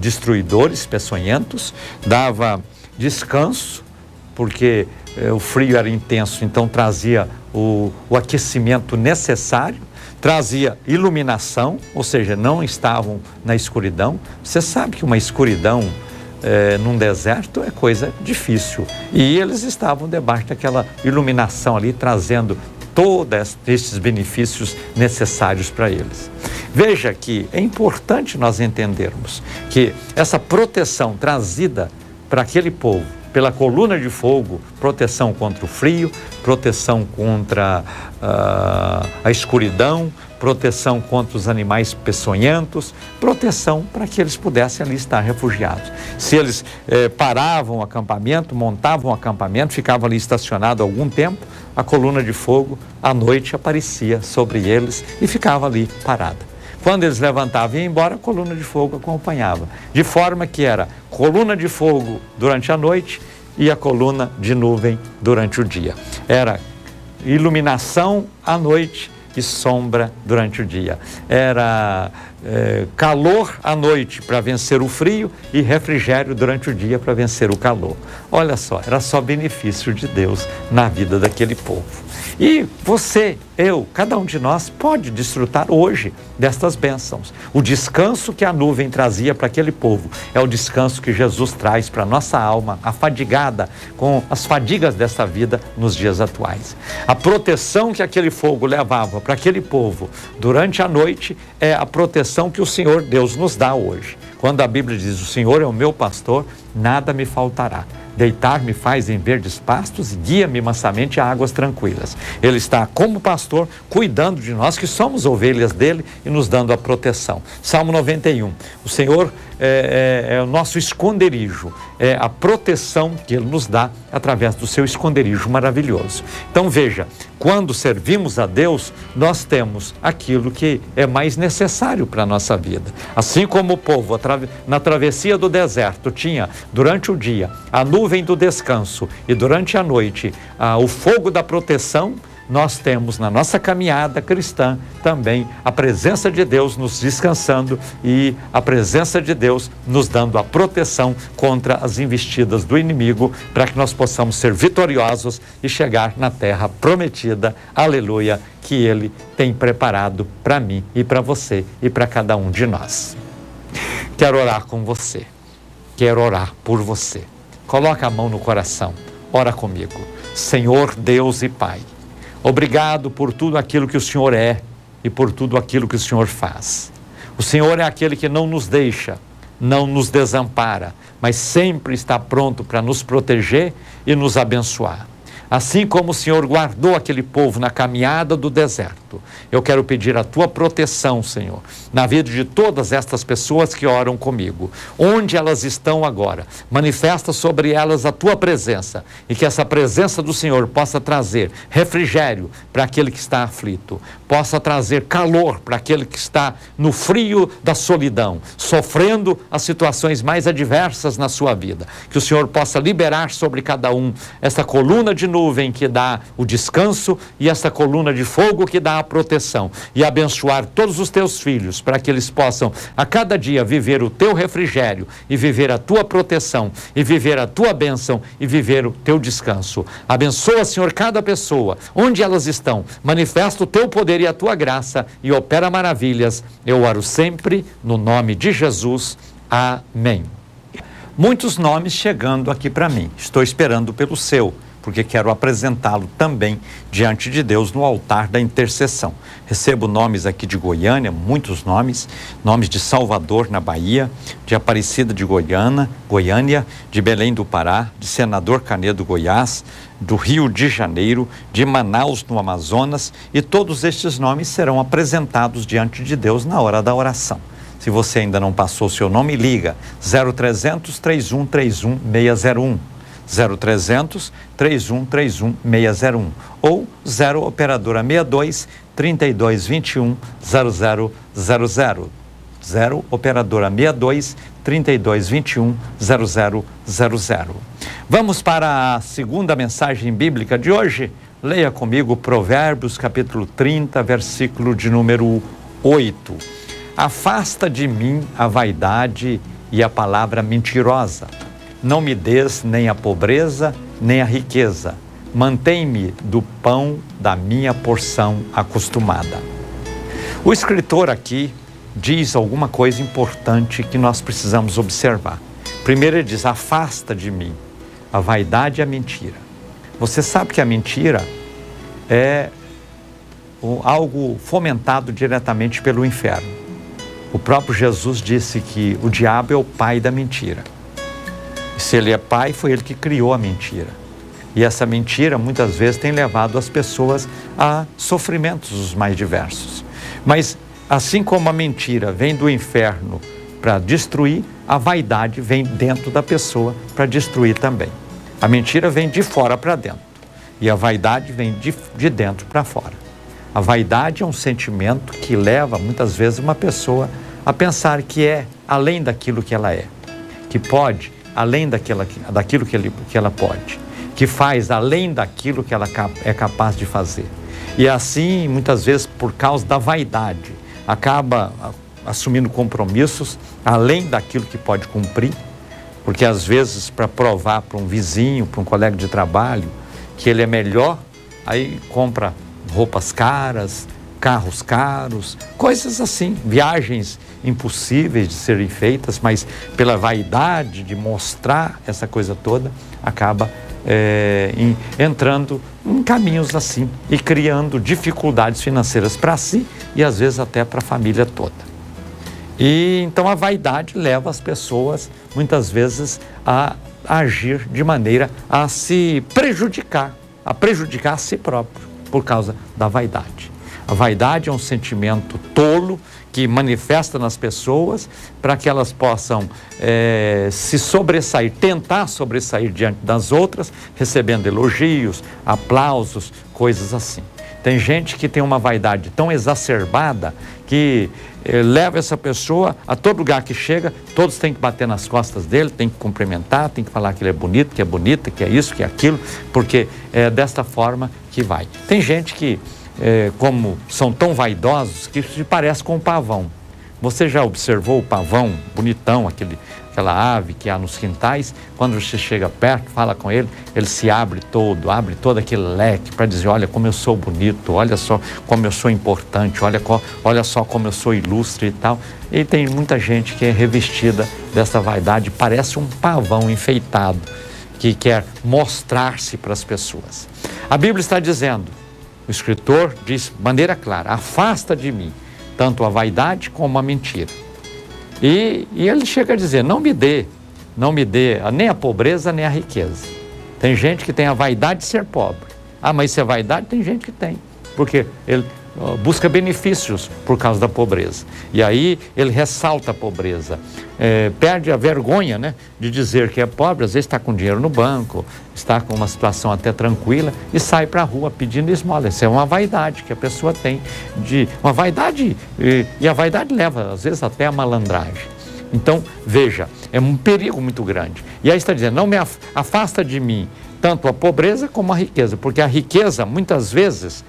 destruidores, peçonhentos, dava descanso, porque o frio era intenso, então trazia o aquecimento necessário, trazia iluminação, ou seja, não estavam na escuridão. Você sabe que uma escuridão num deserto é coisa difícil, e eles estavam debaixo daquela iluminação ali, trazendo todos esses benefícios necessários para eles. Veja que é importante nós entendermos que essa proteção trazida para aquele povo pela coluna de fogo, proteção contra o frio, proteção contra a escuridão, proteção contra os animais peçonhentos, proteção para que eles pudessem ali estar refugiados. Se eles paravam o acampamento, montavam o acampamento, ficavam ali estacionados algum tempo, a coluna de fogo à noite aparecia sobre eles e ficava ali parada. Quando eles levantavam e iam embora, a coluna de fogo acompanhava. De forma que era coluna de fogo durante a noite e a coluna de nuvem durante o dia. Era iluminação à noite e sombra durante o dia. Era calor à noite para vencer o frio e refrigério durante o dia para vencer o calor. Olha só, era só benefício de Deus na vida daquele povo. E você, eu, cada um de nós pode desfrutar hoje destas bênçãos. O descanso que a nuvem trazia para aquele povo é o descanso que Jesus traz para a nossa alma, afadigada com as fadigas dessa vida nos dias atuais. A proteção que aquele fogo levava para aquele povo durante a noite é a proteção que o Senhor Deus nos dá hoje. Quando a Bíblia diz: o Senhor é o meu pastor, nada me faltará. Deitar-me faz em verdes pastos e guia-me mansamente a águas tranquilas. Ele está como pastor cuidando de nós que somos ovelhas dele e nos dando a proteção. Salmo 91, o Senhor é o nosso esconderijo, é a proteção que ele nos dá através do seu esconderijo maravilhoso. Então veja, quando servimos a Deus, nós temos aquilo que é mais necessário para a nossa vida. Assim como o povo na travessia do deserto tinha durante o dia a nuvem do descanso e durante a noite o fogo da proteção, nós temos na nossa caminhada cristã também a presença de Deus nos descansando e a presença de Deus nos dando a proteção contra as investidas do inimigo, para que nós possamos ser vitoriosos e chegar na terra prometida, aleluia, que Ele tem preparado para mim e para você e para cada um de nós. Quero orar com você, quero orar por você. Coloca a mão no coração, ora comigo. Senhor Deus e Pai, obrigado por tudo aquilo que o Senhor é e por tudo aquilo que o Senhor faz. O Senhor é aquele que não nos deixa, não nos desampara, mas sempre está pronto para nos proteger e nos abençoar. Assim como o Senhor guardou aquele povo na caminhada do deserto, eu quero pedir a tua proteção, Senhor, na vida de todas estas pessoas que oram comigo. Onde elas estão agora, manifesta sobre elas a tua presença e que essa presença do Senhor possa trazer refrigério para aquele que está aflito, possa trazer calor para aquele que está no frio da solidão, sofrendo as situações mais adversas na sua vida. Que o Senhor possa liberar sobre cada um essa coluna de nuvem que dá o descanso e essa coluna de fogo que dá a proteção, e abençoar todos os teus filhos para que eles possam a cada dia viver o teu refrigério e viver a tua proteção e viver a tua bênção e viver o teu descanso. Abençoa, Senhor, cada pessoa, onde elas estão, manifesta o teu poder e a tua graça e opera maravilhas. Eu oro sempre no nome de Jesus. Amém. Muitos nomes chegando aqui para mim, estou esperando pelo seu. porque quero apresentá-lo também diante de Deus no altar da intercessão. Recebo nomes aqui de Goiânia, muitos nomes de Salvador, na Bahia, de Aparecida de Goiânia, de Belém do Pará, de Senador Canedo, Goiás, do Rio de Janeiro, de Manaus, no Amazonas, e todos estes nomes serão apresentados diante de Deus na hora da oração. Se você ainda não passou o seu nome, liga 0300 3131 601. 0300 3131 601 ou 0 operadora 62 3221 0000. 0 operadora 62 3221 0000. Vamos para a segunda mensagem bíblica de hoje. Leia comigo Provérbios capítulo 30, versículo de número 8. Afasta de mim a vaidade e a palavra mentirosa. Não me des nem a pobreza, nem a riqueza. Mantém-me do pão da minha porção acostumada. O escritor aqui diz alguma coisa importante que nós precisamos observar. Primeiro ele diz, afasta de mim a vaidade e a mentira. Você sabe que a mentira é algo fomentado diretamente pelo inferno. O próprio Jesus disse que o diabo é o pai da mentira. Se ele é pai, foi ele que criou a mentira. E essa mentira, muitas vezes, tem levado as pessoas a sofrimentos os mais diversos. Mas, assim como a mentira vem do inferno para destruir, a vaidade vem dentro da pessoa para destruir também. A mentira vem de fora para dentro. E a vaidade vem de dentro para fora. A vaidade é um sentimento que leva, muitas vezes, uma pessoa a pensar que é além daquilo que ela é. Que pode além daquilo que ela pode, que faz além daquilo que ela é capaz de fazer. E assim, muitas vezes, por causa da vaidade, acaba assumindo compromissos além daquilo que pode cumprir, porque às vezes, para provar para um vizinho, para um colega de trabalho, que ele é melhor, aí compra roupas caras, carros caros, coisas assim, viagens impossíveis de serem feitas, mas pela vaidade de mostrar essa coisa toda, acaba entrando em caminhos assim e criando dificuldades financeiras para si e às vezes até para a família toda. E então a vaidade leva as pessoas muitas vezes a agir de maneira a se prejudicar, a si próprio por causa da vaidade. A vaidade é um sentimento tolo que manifesta nas pessoas para que elas possam se sobressair, tentar sobressair diante das outras, recebendo elogios, aplausos, coisas assim. Tem gente que tem uma vaidade tão exacerbada que leva essa pessoa a todo lugar que chega, todos têm que bater nas costas dele, têm que cumprimentar, têm que falar que ele é bonito, que é bonita, que é isso, que é aquilo, porque é desta forma que vai. Tem gente que como são tão vaidosos que se parece com o pavão. Você já observou o pavão bonitão, aquela ave que há nos quintais? Quando você chega perto, fala com ele, ele se abre todo aquele leque para dizer, olha como eu sou bonito, olha só como eu sou importante, olha só como eu sou ilustre e tal. E tem muita gente que é revestida dessa vaidade, parece um pavão enfeitado, que quer mostrar-se para as pessoas. A Bíblia está dizendo, o escritor diz de maneira clara, afasta de mim tanto a vaidade como a mentira. E ele chega a dizer, não me dê nem a pobreza nem a riqueza. Tem gente que tem a vaidade de ser pobre. Ah, mas isso é vaidade? Tem gente que tem, porque ele busca benefícios por causa da pobreza. E aí ele ressalta a pobreza, perde a vergonha, né, de dizer que é pobre, às vezes está com dinheiro no banco, está com uma situação até tranquila e sai para a rua pedindo esmola. Isso é uma vaidade que a pessoa tem, uma vaidade, e a vaidade leva às vezes até a malandragem. Então, veja, é um perigo muito grande. E aí está dizendo, não me afasta de mim tanto a pobreza como a riqueza, porque a riqueza, muitas vezes,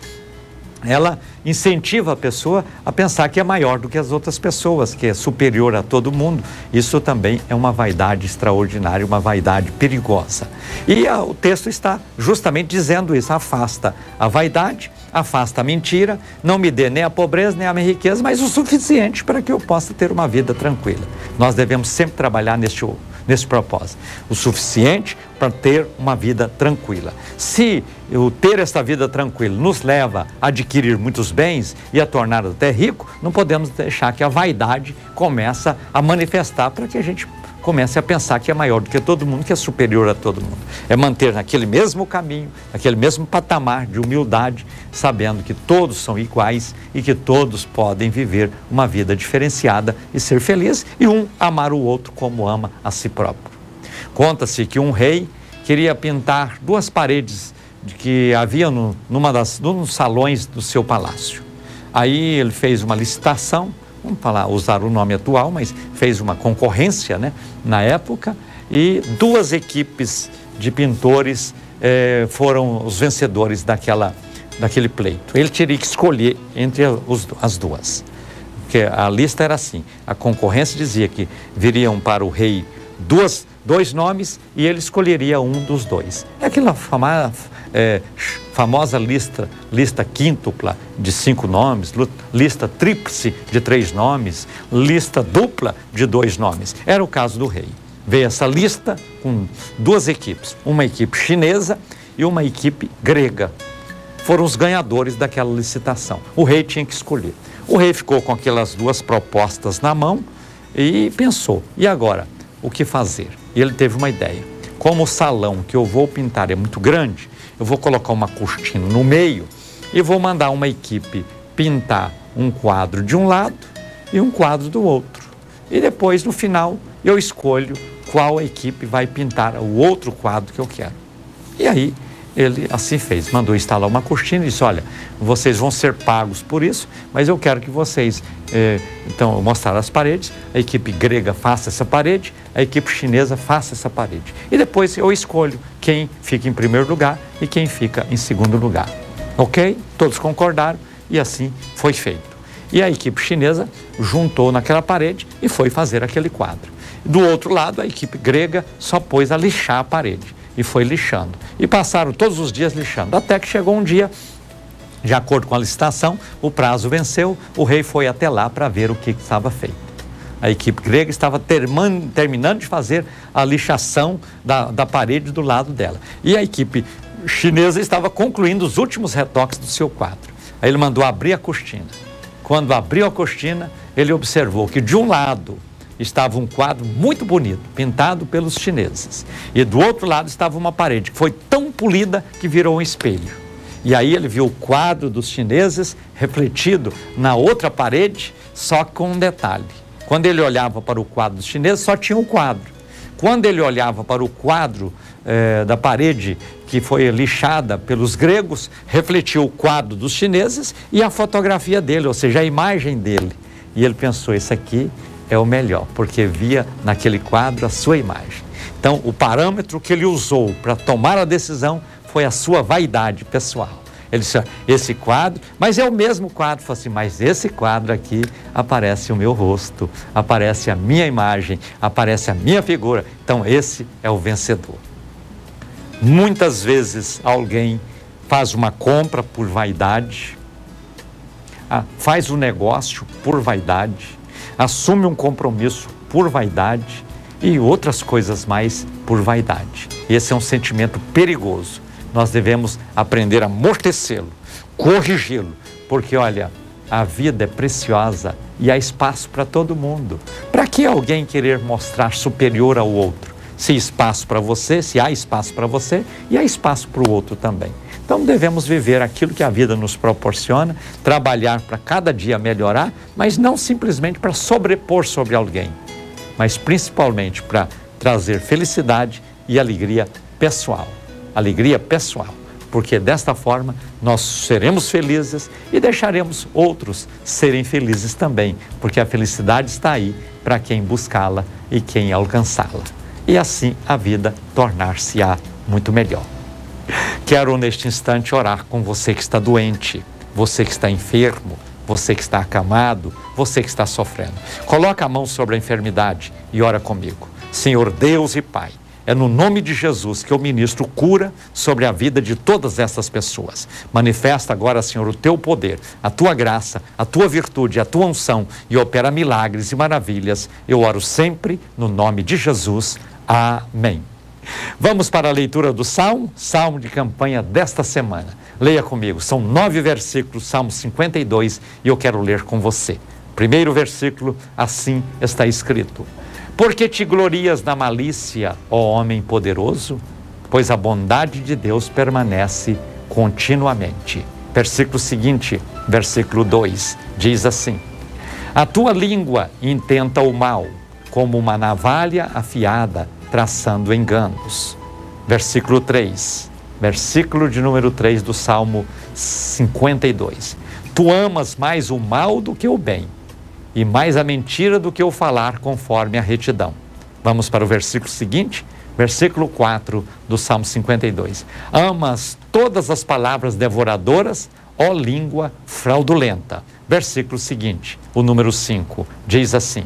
ela incentiva a pessoa a pensar que é maior do que as outras pessoas, que é superior a todo mundo. Isso também é uma vaidade extraordinária, uma vaidade perigosa. E o texto está justamente dizendo isso, afasta a vaidade, afasta a mentira, não me dê nem a pobreza, nem a minha riqueza, mas o suficiente para que eu possa ter uma vida tranquila. Nós devemos sempre trabalhar nesse propósito. O suficiente, para ter uma vida tranquila. Se o ter esta vida tranquila nos leva a adquirir muitos bens e a tornar até rico, não podemos deixar que a vaidade comece a manifestar para que a gente comece a pensar que é maior do que todo mundo, que é superior a todo mundo. É manter naquele mesmo caminho, naquele mesmo patamar de humildade, sabendo que todos são iguais e que todos podem viver uma vida diferenciada e ser feliz, e um amar o outro como ama a si próprio. Conta-se que um rei queria pintar 2 paredes que havia num dos salões do seu palácio. Aí ele fez uma licitação, vamos usar o nome atual, mas fez uma concorrência, né, na época, e 2 equipes de pintores foram os vencedores daquele pleito. Ele teria que escolher entre as 2, porque a lista era assim: a concorrência dizia que viriam para o rei 2 nomes e ele escolheria um dos 2. É aquela famosa lista quíntupla de 5 nomes, lista tríplice de 3 nomes, lista dupla de 2 nomes. Era o caso do rei. Veio essa lista com 2 equipes, uma equipe chinesa e uma equipe grega. Foram os ganhadores daquela licitação. O rei tinha que escolher. O rei ficou com aquelas 2 propostas na mão e pensou: e agora? O que fazer? E ele teve uma ideia. Como o salão que eu vou pintar é muito grande, eu vou colocar uma cortina no meio e vou mandar uma equipe pintar um quadro de um lado e um quadro do outro. E depois, no final, eu escolho qual equipe vai pintar o outro quadro que eu quero. E aí, ele assim fez, mandou instalar uma cortina e disse: olha, vocês vão ser pagos por isso, mas eu quero que vocês, então, mostrar as paredes, a equipe grega faça essa parede, a equipe chinesa faça essa parede. E depois eu escolho quem fica em primeiro lugar e quem fica em segundo lugar. Ok? Todos concordaram e assim foi feito. E a equipe chinesa juntou naquela parede e foi fazer aquele quadro. Do outro lado, a equipe grega só pôs a lixar a parede. E foi lixando. E passaram todos os dias lixando. Até que chegou um dia, de acordo com a licitação, o prazo venceu, o rei foi até lá para ver o que estava feito. A equipe grega estava terminando de fazer a lixação da parede do lado dela. E a equipe chinesa estava concluindo os últimos retoques do seu quadro. Aí ele mandou abrir a cortina. Quando abriu a cortina, ele observou que de um lado estava um quadro muito bonito, pintado pelos chineses. E do outro lado estava uma parede que foi tão polida que virou um espelho. E aí ele viu o quadro dos chineses refletido na outra parede, só com um detalhe. Quando ele olhava para o quadro dos chineses, só tinha um quadro. Quando ele olhava para o quadro da parede que foi lixada pelos gregos, refletiu o quadro dos chineses e a fotografia dele, ou seja, a imagem dele. E ele pensou: esse aqui é o melhor, porque via naquele quadro a sua imagem. Então, o parâmetro que ele usou para tomar a decisão foi a sua vaidade pessoal. Ele disse: esse quadro, mas é o mesmo quadro. Falei assim: mas esse quadro aqui aparece o meu rosto, aparece a minha imagem, aparece a minha figura. Então, esse é o vencedor. Muitas vezes alguém faz uma compra por vaidade, faz um negócio por vaidade, assume um compromisso por vaidade e outras coisas mais por vaidade. Esse é um sentimento perigoso. Nós devemos aprender a amortecê-lo, corrigi-lo, porque olha, a vida é preciosa e há espaço para todo mundo. Para que alguém querer mostrar superior ao outro? Se há espaço para você e há espaço para o outro também. Então devemos viver aquilo que a vida nos proporciona, trabalhar para cada dia melhorar, mas não simplesmente para sobrepor sobre alguém, mas principalmente para trazer felicidade e alegria pessoal. Alegria pessoal, porque desta forma nós seremos felizes e deixaremos outros serem felizes também, porque a felicidade está aí para quem buscá-la e quem alcançá-la. E assim a vida tornar-se-á muito melhor. Quero neste instante orar com você que está doente, você que está enfermo, você que está acamado, você que está sofrendo. Coloca a mão sobre a enfermidade e ora comigo. Senhor Deus e Pai, é no nome de Jesus que eu ministro cura sobre a vida de todas essas pessoas. Manifesta agora, Senhor, o teu poder, a tua graça, a tua virtude, a tua unção e opera milagres e maravilhas. Eu oro sempre no nome de Jesus. Amém. Vamos para a leitura do Salmo de campanha desta semana. Leia comigo, são 9 versículos, Salmo 52, e eu quero ler com você. Primeiro versículo, assim está escrito: Por que te glorias na malícia, ó homem poderoso? Pois a bondade de Deus permanece continuamente. Versículo seguinte, versículo 2, diz assim: A tua língua intenta o mal, como uma navalha afiada, traçando enganos. Versículo 3, versículo de número 3 do Salmo 52. Tu amas mais o mal do que o bem, e mais a mentira do que o falar conforme a retidão. Vamos para o versículo seguinte, versículo 4 do Salmo 52. Amas todas as palavras devoradoras, ó língua fraudulenta. Versículo seguinte, o número 5, diz assim: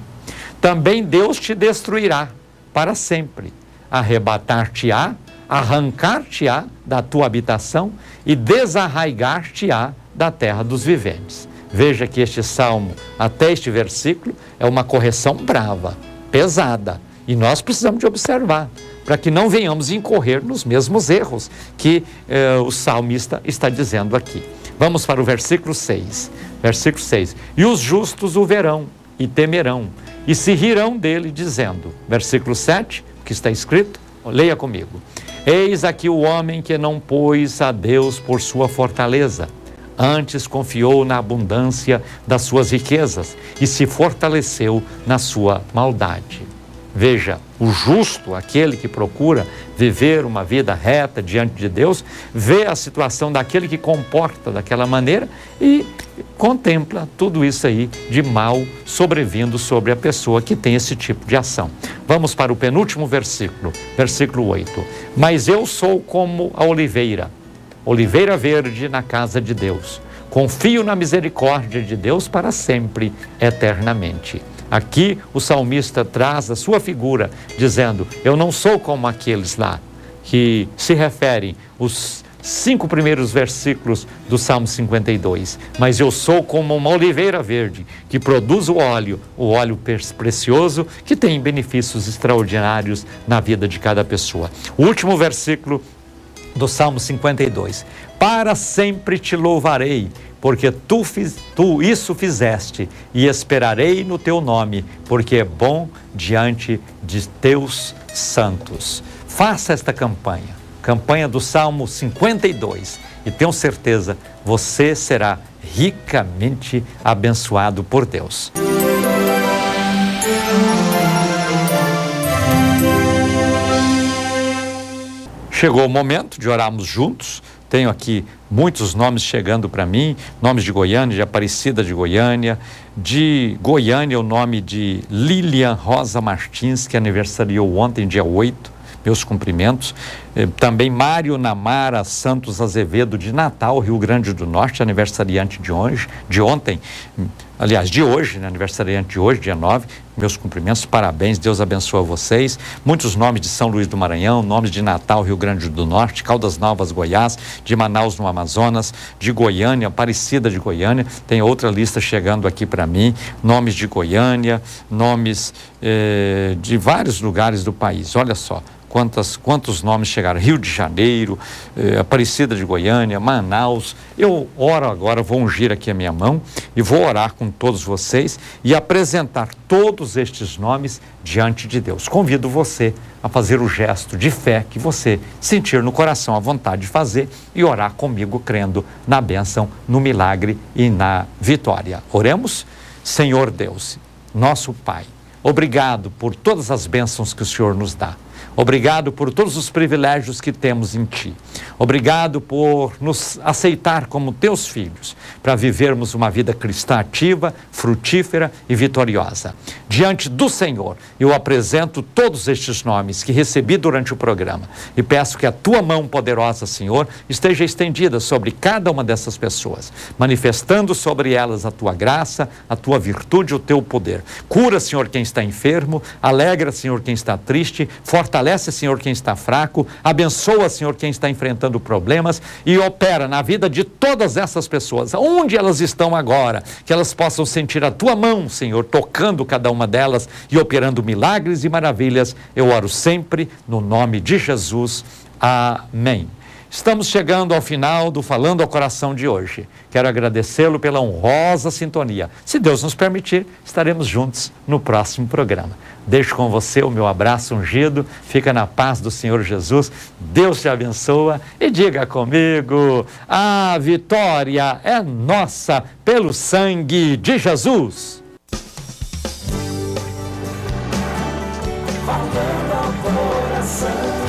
Também Deus te destruirá para sempre, arrebatar-te-á, arrancar-te-á da tua habitação e desarraigar-te-á da terra dos viventes. Veja que este salmo, até este versículo, é uma correção brava, pesada, e nós precisamos de observar, para que não venhamos incorrer nos mesmos erros que o salmista está dizendo aqui. Vamos para o versículo 6. Versículo 6. E os justos o verão e temerão, e se rirão dele, dizendo, versículo 7, que está escrito, leia comigo: Eis aqui o homem que não pôs a Deus por sua fortaleza, antes confiou na abundância das suas riquezas e se fortaleceu na sua maldade. Veja, o justo, aquele que procura viver uma vida reta diante de Deus, vê a situação daquele que comporta daquela maneira e contempla tudo isso aí de mal sobrevindo sobre a pessoa que tem esse tipo de ação. Vamos para o penúltimo versículo, versículo 8. Mas eu sou como a oliveira verde na casa de Deus. Confio na misericórdia de Deus para sempre, eternamente. Aqui o salmista traz a sua figura, dizendo, eu não sou como aqueles lá, que se referem os 5 primeiros versículos do Salmo 52, mas eu sou como uma oliveira verde, que produz o óleo precioso, que tem benefícios extraordinários na vida de cada pessoa. O último versículo do Salmo 52, para sempre te louvarei, porque tu isso fizeste, e esperarei no teu nome, porque é bom diante de teus santos. Faça esta campanha do Salmo 52, e tenho certeza, você será ricamente abençoado por Deus. Chegou o momento de orarmos juntos. Tenho aqui muitos nomes chegando para mim, nomes de Goiânia, de Aparecida de Goiânia o nome de Lilian Rosa Martins, que aniversariou ontem, dia 8, meus cumprimentos. Também Mário Namara Santos Azevedo, de Natal, Rio Grande do Norte, aniversariante de hoje, de hoje, né? Aniversariante de hoje, dia 9, meus cumprimentos, parabéns, Deus abençoe vocês. Muitos nomes de São Luís do Maranhão, nomes de Natal, Rio Grande do Norte, Caldas Novas, Goiás, de Manaus, no Amazonas, de Goiânia, Aparecida de Goiânia, tem outra lista chegando aqui para mim, nomes de Goiânia, nomes de vários lugares do país, olha só. Quantos nomes chegaram? Rio de Janeiro, Aparecida de Goiânia, Manaus. Eu oro agora, vou ungir aqui a minha mão e vou orar com todos vocês e apresentar todos estes nomes diante de Deus. Convido você a fazer o gesto de fé que você sentir no coração a vontade de fazer e orar comigo, crendo na bênção, no milagre e na vitória. Oremos. Senhor Deus, nosso Pai, obrigado por todas as bênçãos que o Senhor nos dá. Obrigado por todos os privilégios que temos em Ti. Obrigado por nos aceitar como Teus filhos, para vivermos uma vida cristã ativa, frutífera e vitoriosa. Diante do Senhor, eu apresento todos estes nomes que recebi durante o programa e peço que a Tua mão poderosa, Senhor, esteja estendida sobre cada uma dessas pessoas, manifestando sobre elas a Tua graça, a Tua virtude, o Teu poder. Cura, Senhor, quem está enfermo, alegra, Senhor, quem está triste, fortalece, Senhor, quem está fraco, abençoa, Senhor, quem está enfrentando problemas e opera na vida de todas essas pessoas, onde elas estão agora, que elas possam sentir sentir a tua mão, Senhor, tocando cada uma delas e operando milagres e maravilhas. Eu oro sempre no nome de Jesus. Amém. Estamos chegando ao final do Falando ao Coração de hoje. Quero agradecê-lo pela honrosa sintonia. Se Deus nos permitir, estaremos juntos no próximo programa. Deixo com você o meu abraço ungido. Fica na paz do Senhor Jesus. Deus te abençoa e diga comigo: a vitória é nossa pelo sangue de Jesus. Falando ao coração.